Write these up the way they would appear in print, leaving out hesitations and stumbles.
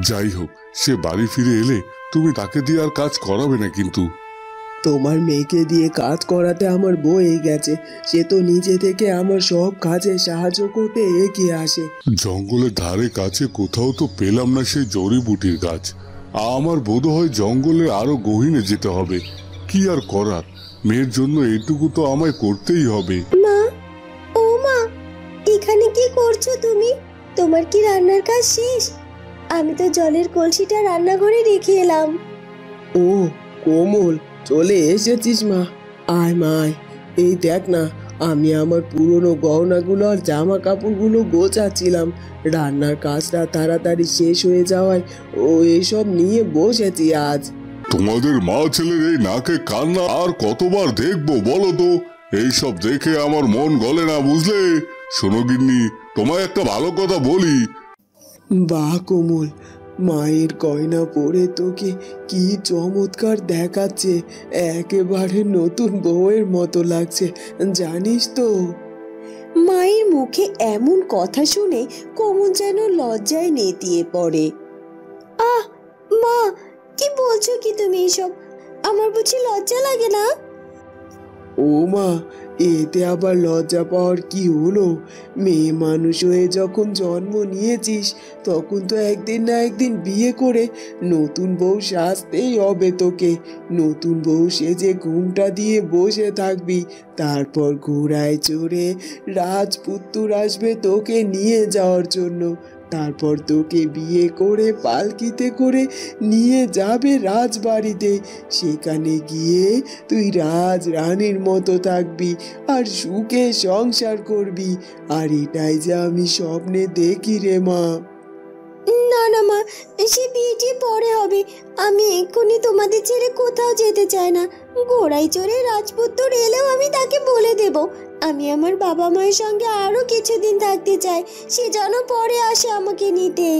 যাই হোক, সে বাড়ি ফিরে এলে তুমি তাকে দিয়ে আর কাজ করাবে না কিন্তু। তোমার মেয়েকে দিয়ে কাজ করাতে আমার বয়ে গেছে। সে তো নিজে থেকে আমার সব কাজে সাহায্য করতে এগিয়ে আসে। জঙ্গলের ধারে কাছে কোথাও তো পেলাম না সেই জড়িবুটির গাছ। আমার বোধ হয় জঙ্গলে আরো গহীনে যেতে হবে। কি আর করার, মেয়ের জন্য এটুকু তো আমায় করতেই হবে। মা, ও মা, এখানে কি করছো তুমি? তোমার কি রান্নার কাজ শেষ? আমি তো জলের কলসিটা রান্নাঘরে রেখে এলাম। ও কোমল, চলে এসেছিস মা? আয় মা আয়। এই দেখ না, আমি আমার পুরনো গহনাগুলো আর জামা কাপড়গুলো গোছাচ্ছিলাম। রান্নার কাজটা তাড়াতাড়ি শেষ হয়ে যাওয়ায় ও এসব নিয়ে বসেছি আজ। তোমাদের মা ছেলের এই নাকে কান্না আর কতবার দেখবো বলো তো? এইসব দেখে আমার মন গলে না, বুঝলে? শোনো গিন্নি, তোমায় একটা ভালো কথা বলি। বাহ কোমল, মায়ের গয়না পরে তোকে কি চমৎকার দেখাচ্ছে। একেবারে নতুন বউয়ের মতো লাগছে, জানিস তো। মায়ের মুখে এমন কথা শুনে কোমল যেন লজ্জায় নেতিয়ে পড়ে। আহ মা, কি বলছো কি তুমি এসব? আমার বুঝি লজ্জা লাগে না? ও মা, এতে আবার লজ্জা পাওয়ার কি হলো? মেয়ে মানুষ হয়ে যখন জন্ম নিয়েছিস, তখন তো একদিন না একদিন বিয়ে করে নতুন বউ সাজতেই হবে তোকে। নতুন বউ সেজে ঘুমটা দিয়ে বসে থাকবি। তারপর ঘোড়ায় চড়ে রাজপুত্র আসবে তোকে নিয়ে যাওয়ার জন্য। তারপর তোকে বিয়ে করে পালকিতে করে নিয়ে যাবে রাজবাড়িতে। সেখানে গিয়ে তুই রাজ রানীর মতো থাকবি আর সুখে সংসার করবি। আর এটাই যে আমি স্বপ্নে দেখি রে মা। না না মা, সে বিয়েটি পরে হবে। আমি এক্ষুনি তোমাদের ছেড়ে কোথাও যেতে চাই না। ঘোড়ায় চড়ে রাজপুত্র এলেও আমি তাকে বলে দেব আমি আমার বাবা মায়ের সঙ্গে আরো কিছুদিন থাকতে চাই। সে যেন পরে আসে আমাকে নিতে।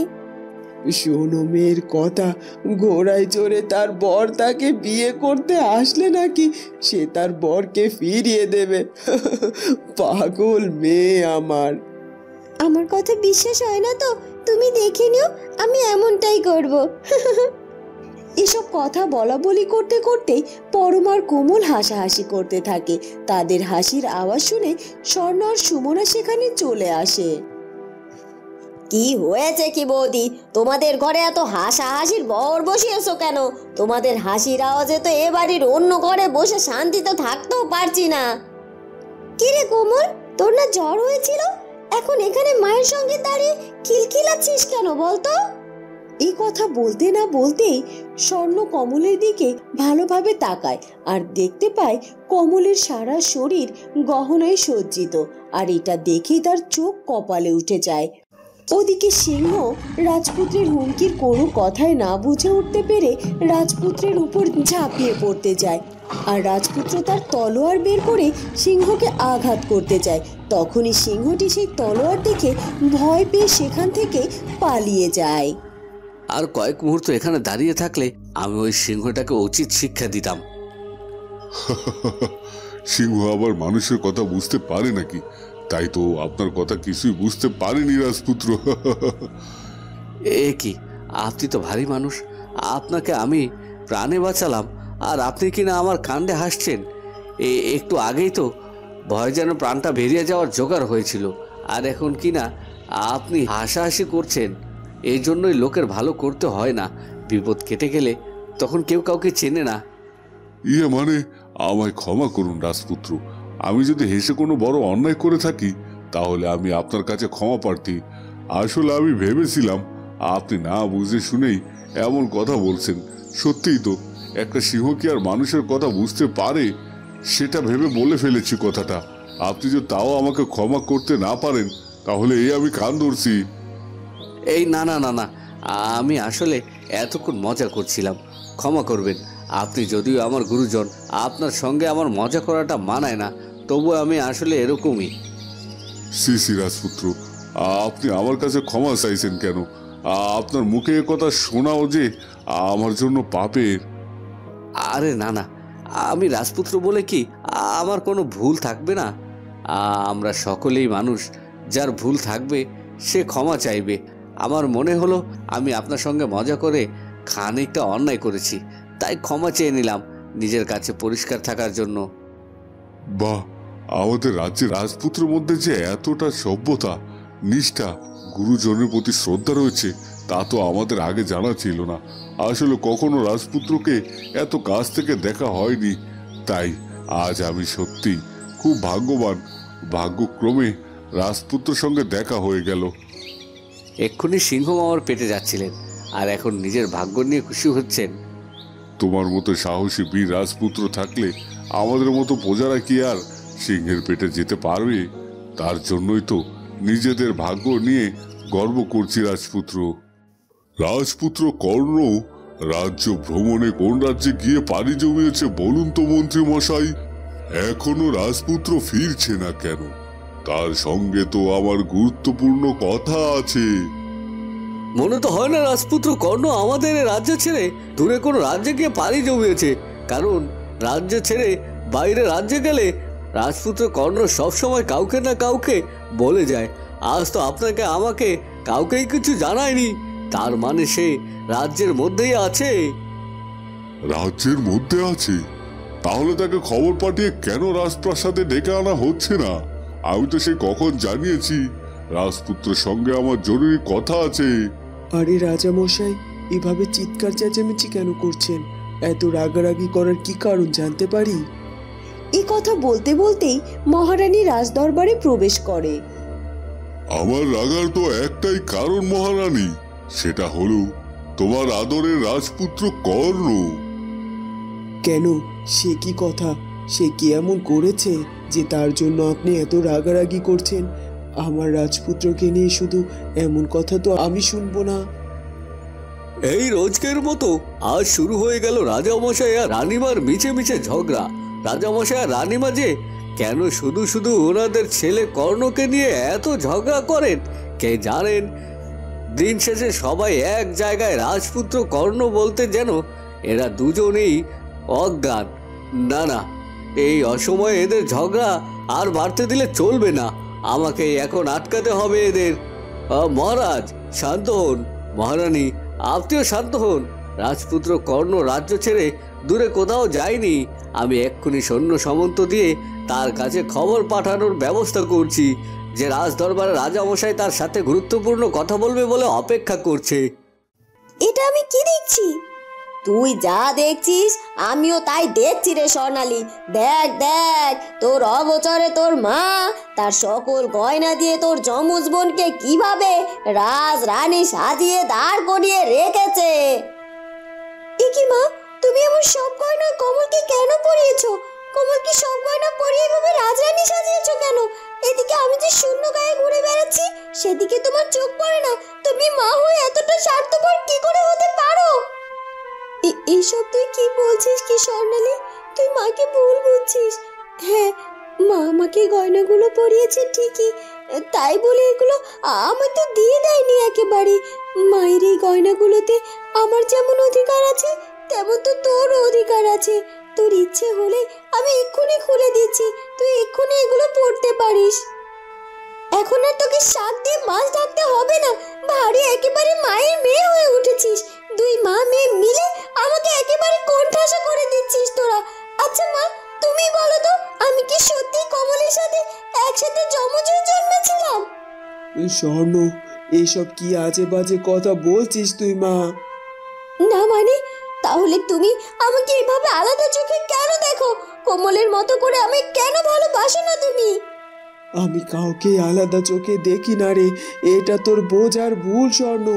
শোনো মেয়ের কথা, ঘোড়ায় চড়ে তার বর তাকে বিয়ে করতে আসলে নাকি সে তার বরকে ফিরিয়ে দেবে? পাগল মেয়ে আমার। আমার কথা বিশ্বাস হয় না তো তুমি দেখে নিও, আমি এমনটাই করব। এসব কথা বলা বলি করতে করতেই পরম আর কোমল হাসাহাসি করতে থাকে। তাদের হাসির আওয়াজ শুনে স্বর্ণ আর সুমনা সেখানে চলে আসে। কি হয়েছে কি বৌদি, তোমাদের ঘরে এত হাসাহাসির বর বসিয়েছো কেন? তোমাদের হাসির আওয়াজে তো এ বাড়ির অন্য ঘরে বসে শান্তিতে থাকতেও পারছি না। কি রে কোমল, তোর না জ্বর হয়েছিল? এখন এখানে মায়ের সঙ্গে দাঁড়িয়ে খিলখিলাচ্ছিস কেন বলতো? এই কথা বলতে না বলতেই স্বর্ণ কমলের দিকে ভালোভাবে তাকায় আর দেখতে পায় কমলের সারা শরীর গহনায় সজ্জিত। আর এটা দেখেই তার চোখ কপালে উঠে যায়। ওদিকে সিংহ রাজপুত্রের হুমকির কোনো কথায় না বুঝে উঠতে পেরে রাজপুত্রের উপর ঝাঁপিয়ে পড়তে যায়। আর রাজপুত্র তার তলোয়ার বের করে সিংহকে আঘাত করতে চায়। তখনই সিংহটি সেই তলোয়ার দেখে ভয় পেয়ে সেখান থেকে পালিয়ে যায়। আর কয়েক মুহূর্ত এখানে দাঁড়িয়ে থাকলে আমি ওই সিংহটাকে উচিত শিক্ষা দিতাম। সিংহ আবার মানুষের কথা বুঝতে পারে নাকি? তাই তো আপনার কথা কিছুই বুঝতে পারেনি রাজপুত্র। এ কি, আপনি তো ভারী মানুষ, আপনাকে আমি প্রাণে বাঁচালাম আর আপনি কিনা আমার কাণ্ডে হাসছেন। একটু আগেই তো ভয় যেন প্রাণটা বেরিয়ে যাওয়ার জোগাড় হয়েছিল, আর এখন কিনা আপনি হাসাহাসি করছেন। এই জন্যই লোকের ভালো করতে হয় না, বিপদ কেটে গেলে তখন কেউ কাউকে চেনে না। মানে আমায় ক্ষমা করুন রাজপুত্র, আমি যদি হেসে কোনো বড় অন্যায় করে থাকি তাহলে আমি আপনার কাছে ক্ষমা প্রার্থী। আসলে আমি ভেবেছিলাম আপনি না বুঝে শুনেই এমন কথা বলছেন। সত্যিই তো, একটা সিংহ কি আর মানুষের কথা বুঝতে পারে? সেটা ভেবে বলে ফেলেছি কথাটা। আপনি যে তাও আমাকে ক্ষমা করতে না পারেন তাহলে আমি কান ধরছি। না না না না, আমি আসলে এতক্ষণ মজা করছিলাম, ক্ষমা করবেন। আপনি যদিও আমার গুরুজন, আপনার সঙ্গে আমার মজা করাটা মানায় না, তবু আমি আসলে এরকমই। শ্রী রাজপুত্র, আপনি আমার কাছে ক্ষমা চাইছেন কেন? আপনার মুখে কথা শোনাও যে আমার জন্য পাপের। আরে না না, আমি রাজপুত্র বলে কি আমার কোনো ভুল থাকবে না? আমরা সকলেই মানুষ, যার ভুল থাকবে সে ক্ষমা চাইবে। আমার মনে হলো আমি আপনার সঙ্গে মজা করে খানিকটা অন্যায় করেছি, তাই ক্ষমা চেয়ে নিলাম নিজের কাছে পরিষ্কার থাকার জন্য। বাহ, আমাদের রাজ্যের রাজপুত্রের মধ্যে যে এতটা সভ্যতা, নিষ্ঠা, গুরুজনের প্রতি শ্রদ্ধা রয়েছে তা তো আমাদের আগে জানা ছিল না। আসলে কখনো রাজপুত্রকে এত কাছ থেকে দেখা হয়নি, তাই আজ আমি সত্যি খুব ভাগ্যবান। ভাগ্যক্রমে রাজপুত্রের সঙ্গে দেখা হয়ে গেল। এক্ষুনি সিংহ মামার পেটে যাচ্ছিলেন, আর এখন নিজের ভাগ্য নিয়ে খুশি হচ্ছেন। তোমার মতো সাহসী বীর রাজপুত্র থাকলে আমাদের মতো প্রজারা কি আর সিংহের পেটে যেতে পারবে? তার জন্যই তো নিজেদের ভাগ্য নিয়ে গর্ব করছি রাজপুত্র। রাজপুত্র কর্ণ রাজ্য ভ্রমণে কোন রাজ্যে গিয়ে পাড়ি জমিয়েছে বলুন তো মন্ত্রী মশাই? এখনো রাজপুত্র ফিরছে না কেন? তার সঙ্গে তো আমার গুরুত্বপূর্ণ কথা আছে। মনে তো হয় না রাজপুত্র কর্ণ আমাদের রাজ্য ছেড়ে দূরে কোনো রাজ্যে গিয়ে পাড়ি জমিয়েছে, কারণ রাজ্য ছেড়ে বাইরে রাজ্যে গেলে রাজপুত্র কর্ণ সবসময় কাউকে না কাউকে বলে যায়। আজ তো আপনাকে আমাকে কাউকেই কিছু জানায়নি, তার মানে সে রাজ্যের মধ্যেই আছে। রাজ্যের মধ্যে আছে? তাহলে তাকে খবর পাঠিয়ে কেন রাজপ্রাসাদে ডেকে আনা হচ্ছে না? আমি তো সে কখন জানিয়েছি রাজপুত্রের সঙ্গে আমার জরুরি কথা আছে। আরে রাজামশাই, এভাবে চিৎকার চেঁচামেচি কেন করছেন? এত রাগারাগি করার কি কারণ জানতে পারি? এই কথা বলতে বলতেই মহারানী রাজদরবারে প্রবেশ করে। আমার রাগার তো একটাই কারণ মহারানী, সেটা হলো তোমার আদরের রাজপুত্র কর্ণ। কেন, সে কি কথা? সে কি এমন করেছে যে তার জন্য আপনি এত রাগারাগি করছেন? আমার রাজপুত্রকে নিয়ে শুধু এমন কথা তো আমি শুনবো না। এই রোজকের মতো আজ শুরু হয়ে গেল রাজামশাই আর রানীমার মিছে মিছে ঝগড়া। রাজামশাই আর রানীমা যে কেন শুধু শুধু ওনাদের ছেলে কর্ণকে নিয়ে এত ঝগড়া করেন কে জানেন। দিন শেষে সবাই এক জায়গায় রাজপুত্র কর্ণ বলতে যেন এরা দুজনেই অজ্ঞান। না না, এই অসময়ে এদের ঝগড়া আর বাড়তে দিলে চলবে না, আমাকে এখন আটকাতে হবে এদের। মহারাজ শান্ত হন, মহারানী আপনিও শান্ত হন। রাজপুত্র কর্ণ রাজ্য ছেড়ে দূরে কোথাও যায়নি। আমি এক্ষুনি সৈন্য সামন্ত দিয়ে তার কাছে খবর পাঠানোর ব্যবস্থা করছি যে রাজদরবারে রাজামশাই তার সাথে গুরুত্বপূর্ণ কথা বলবে বলে অপেক্ষা করছে। এটা আমি কি দেখছি? তুই যা দেখছিস আমিও তাই দেখছি রে স্বর্ণালী। দেখ দেখ, তোর অগোচরে তোর মা তার সকল গয়না দিয়ে তোর যমজ বোনকে কিভাবে রাজ রানী সাজিয়ে দাঁড় করিয়ে রেখেছে। এ কি মা, তুমি আমার সব গয়না কমলকে কেন পরিয়েছো? কমলকে সব গয়না পরিয়ে এভাবে রাজরানী সাজিয়েছো কেন? এদিকে আমি যে শূন্য গায়ে ঘুরে বেড়াচ্ছি সেদিকে তোমার চোখ পড়ে না? তুমি মা হয়ে এতটা স্বার্থপর কি করে হতে পারো? এইসব তুই কি বলছিস কি স্বর্ণালী? তুই মাকে ভুল বুঝছিস। হ্যাঁ, মা আমাকে গয়নাগুলো পরিয়েছে ঠিকই, তাই বলে এগুলো আমার তো দিয়ে দেয়নি একেবারে। মায়ের এই গয়নাগুলোতে আমার যেমন অধিকার আছে তেমন তো তোরও অধিকার আছে। তোর ইচ্ছে হলে আমি এক্ষুনি খুলে দিচ্ছি, তুই এক্ষুনি এগুলো পড়তে পারিস। এখন আর তোকে শাক দিয়ে মাছ ঢাকতে হবে না, ভারী একেবারে মায়ের মেয়ে হয়ে উঠেছিস। দুই মা মেয়ে মিলে আমাকে একেবারে কোণঠাসা করে দিচ্ছিস তোরা। আচ্ছা মা, তুমি বলো তো, আমি কি সত্যি কমলের সাথে একসাথে যমজ হয়ে জন্মেছিলাম? স্বর্ণ, এইসব কি আজে বাজে কথা বলছিস তুই মা? না মানে, তাহলে তুমি আমাকে এভাবে আলাদা চোখে কেন দেখো? কমলের মতো করে আমি কেন ভালোবাসো না তুমি? আমি কাউকে আলাদা চোখে দেখি না রে, এটা তোর বোঝার ভুল স্বর্ণ।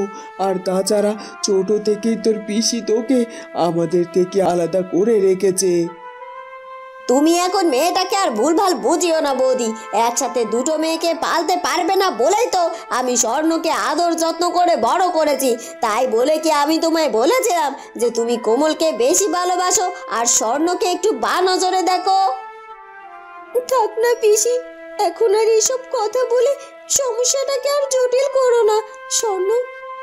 আর তাছাড়া ছোট থেকেই তোর পিসি তোকে আমাদের থেকে আলাদা করে রেখেছে। তুমি এখন মেয়েটাকে আর ভুলভাল বুঝিও না বৌদি। একসাথে দুটো মেয়েকে পালতে পারবে না বলেই তো আমি স্বর্ণকে আদর যত্ন করে বড় করেছি। তাই বলে কি আমি তোমায় বলেছিলাম যে তুমি কোমলকে বেশি ভালোবাসো আর স্বর্ণকে একটু বা নজরে দেখো? থাক না পিসি, এখন আর এসব কথা বলে সমস্যাটাকে আর জটিল করো না। স্বর্ণ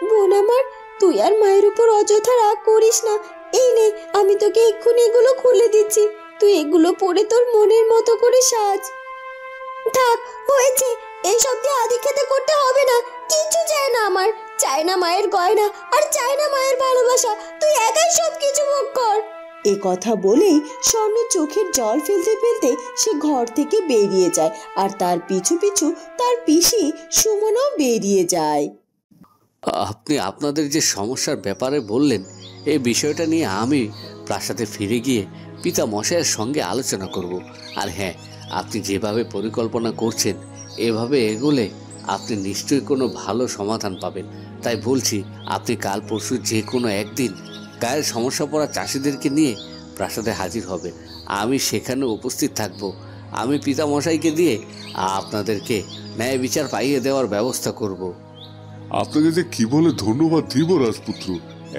বোন আমার, তুই আর মায়ের উপর অযথা রাগ করিস না। এই নে, আমি তোকে এক্ষুনি এগুলো খুলে দিচ্ছি, তুই এগুলো পরে তোর মনের মতো করে সাজ। থাক, হয়েছে, এই সব দিয়ে আদি খেতে করতে হবে না। কিছু চাই না আমার, চাই না মায়ের গয়না, আর চাই না মায়ের ভালোবাসা। তুই একাই সব কিছু ভোগ কর। এ কথা বলেই স্বর্ণ চোখের জল ফেলতে ফেলতে সে ঘর থেকে বেরিয়ে যায়, আর তার পিছু পিছু তার পিসি সুমনও বেরিয়ে যায়। আপনি আপনাদের যে সমস্যার ব্যাপারে বললেন, এই বিষয়টা নিয়ে আমি প্রাসাদে ফিরে গিয়ে পিতা মশাইয়ের সঙ্গে আলোচনা করব। আর হ্যাঁ, আপনি যেভাবে পরিকল্পনা করছেন এভাবে এগোলে আপনি নিশ্চয়ই কোনো ভালো সমাধান পাবেন। তাই বলছি, আপনি কাল পরশু যে কোনো একদিন গায়ের সমস্যা পড়া চাষিদেরকে নিয়ে প্রাসাদে হাজির হবেন। আমি সেখানে উপস্থিত থাকব। আমি পিতা মশাইকে দিয়ে আপনাদেরকে ন্যায় বিচার পাইয়ে দেওয়ার ব্যবস্থা করব। আপনাকে যে কি বলে ধন্যবাদ দিব রাজপুত্র।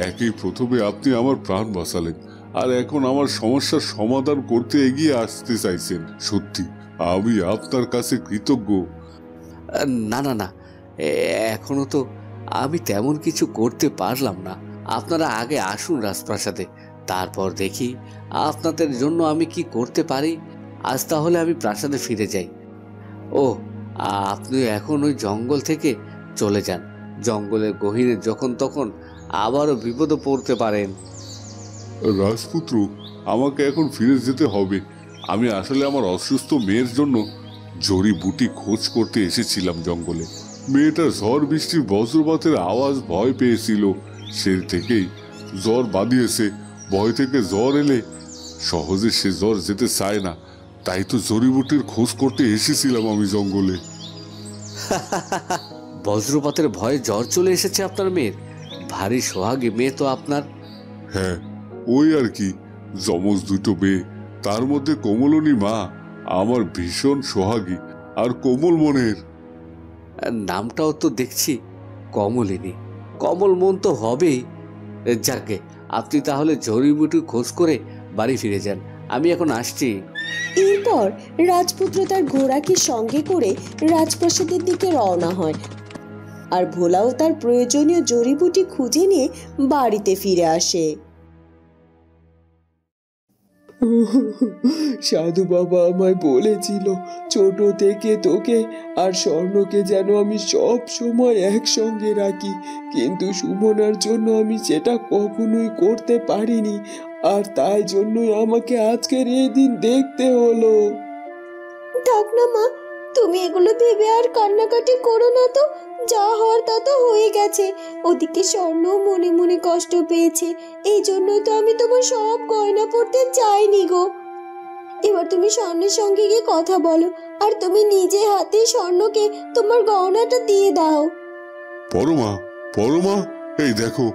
একই প্রথমে আপনি আমার প্রাণ বাঁচালেন, আর এখন আমার সমস্যার সমাধান করতে এগিয়ে আসতে চাইছেন। সত্যি আমি আপনার কাছে কৃতজ্ঞ। না না না, এখনো তো আমি তেমন কিছু করতে পারলাম না। আপনারা আগে আসুন রাজপ্রাসাদে, তারপর দেখি আপনাদের জন্য আমি কি করতে পারি। আজ তাহলে আমি প্রাসাদে ফিরে যাই। ও, আপনি এখন ওই জঙ্গল থেকে চলে যান। জঙ্গলের গহীরে যখন তখন আবারও বিপদে পড়তে পারেন। রাজপুত্র, আমাকে এখন ফিরে যেতে হবে। আমি আসলে আমার অসুস্থ মেয়ের জন্য জড়িবুটি খোঁজ করতে এসেছিলাম জঙ্গলে। মেয়েটা ঝড় বৃষ্টির বজ্রপাতের আওয়াজ ভয় পেয়েছিল, সে থেকেই জ্বর বাঁধিয়েছে। ভয় থেকে জ্বর এলে সহজে সে জ্বর যেতে চায় না, তাই তো জড়িবুটির খোঁজ করতে এসেছিলাম আমি জঙ্গলে। বজ্রপাতের ভয়ে জ্বর চলে এসেছে আপনার মেয়ের? ভারী সোহাগী মেয়ে তো আপনার। হ্যাঁ, ওই আর কি, যমজ দুটো মেয়ে, তার মধ্যে কোমলনী মা আমার ভীষণ সোহাগী আর কোমল মনের। নামটাও তো দেখছি কমলিনী। কমল মন তো হবেই। যাকে, আপনি তাহলে জড়িবুটি খোঁজ করে বাড়ি ফিরে যান। আমি এখন আসছি। এরপর রাজপুত্র তার ঘোড়াকে সঙ্গে করে রাজপ্রাসাদের দিকে রওনা হয়, আর ভোলাও তার প্রয়োজনীয় জড়িবুটি খুঁজে নিয়ে বাড়িতে ফিরে আসে। সাধু বাবা আমায় বলেছিল ছোট থেকে তোকে আর স্বর্ণকে যেন আমি সব সময় একসঙ্গে রাখি, কিন্তু সুমনার জন্য আমি সেটা কখনোই করতে পারিনি, আর তাই জন্যই আমাকে আজকের এই দিন দেখতে হলো। থাক না মা, তুমি এগুলো ভেবে আর কান্নাকাটি করো না তো। যা হওয়ার তা তো হয়ে গেছে। ওদিকে স্বর্ণ মনে মনে কষ্ট পেয়েছে, এই জন্যই তো আমি তোমার সব গয়না পড়তে চাইনি গো। এবার তুমি স্বর্ণের সঙ্গে গিয়ে কথা বলো, আর তুমি নিজে হাতে স্বর্ণকে তোমার গয়নাটা দিয়ে দাও। পরমা, পরমা, এই দেখো,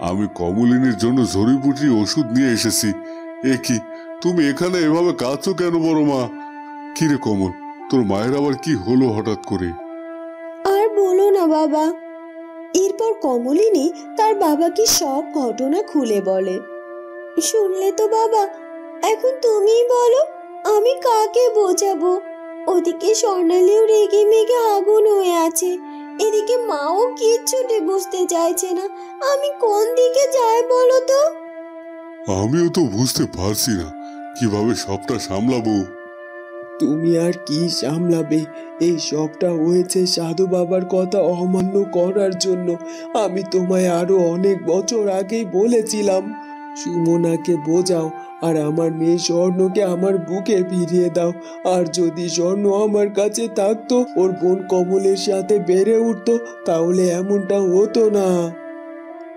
আমি কমলিনীর জন্য জড়িবুটি ওষুধ নিয়ে এসেছি। এ কি, তুমি এখানে এভাবে কাঁদছো কেন পরমা? কিরে কমল, তোর মায়ের আবার কি হলো হঠাৎ করে? আর বলো না বাবা। এরপর কমলিনী তার বাবাকে সব ঘটনা খুলে বলে। শুনলে তো বাবা, এখন তুমিই বলো আমি কাকে বোঝাবো। ওদিকে স্বর্ণালীও রেগে মেগে আগুন হয়ে আছে, এদিকে মাও কিচ্ছুটি বুঝতে চাইছে না। আমি কোন দিকে যাই বলো তো? আমিও তো বুঝতে পারছি না কিভাবে সবটা সামলাবো। তুমি আর কি সামলাবে? এই সবটা হয়েছে সাধু বাবার কথা অমান্য করার জন্য। আমি তোমায় আরো অনেক বছর আগেই বলেছিলাম সুমনাকে বোঝাও, আর আমার মেয়ে স্বর্ণকে আমার বুকে ফিরিয়ে দাও। আর যদি স্বর্ণ আমার কাছে থাকতো, ওর বোন কমলের সাথে বেড়ে উঠতো, তাহলে এমনটা হতো না।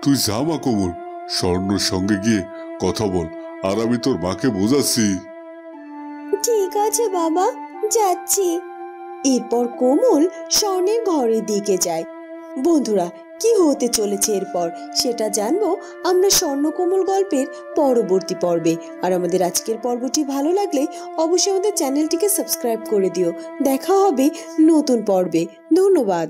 তুই যা মা কমল, স্বর্ণর সঙ্গে গিয়ে কথা বল, আর আমি তোর মাকে বোঝাচ্ছি। ঠিক আছে বাবা, যাচ্ছি। এরপর কোমল স্বর্ণের ঘরের দিকে যায়। বন্ধুরা, কি হতে চলেছে এরপর সেটা জানবো আমরা স্বর্ণকোমল গল্পের পরবর্তী পর্বে। আর আমাদের আজকের পর্বটি ভালো লাগলে অবশ্যই আমাদের চ্যানেলটিকে সাবস্ক্রাইব করে দিও। দেখা হবে নতুন পর্বে। ধন্যবাদ।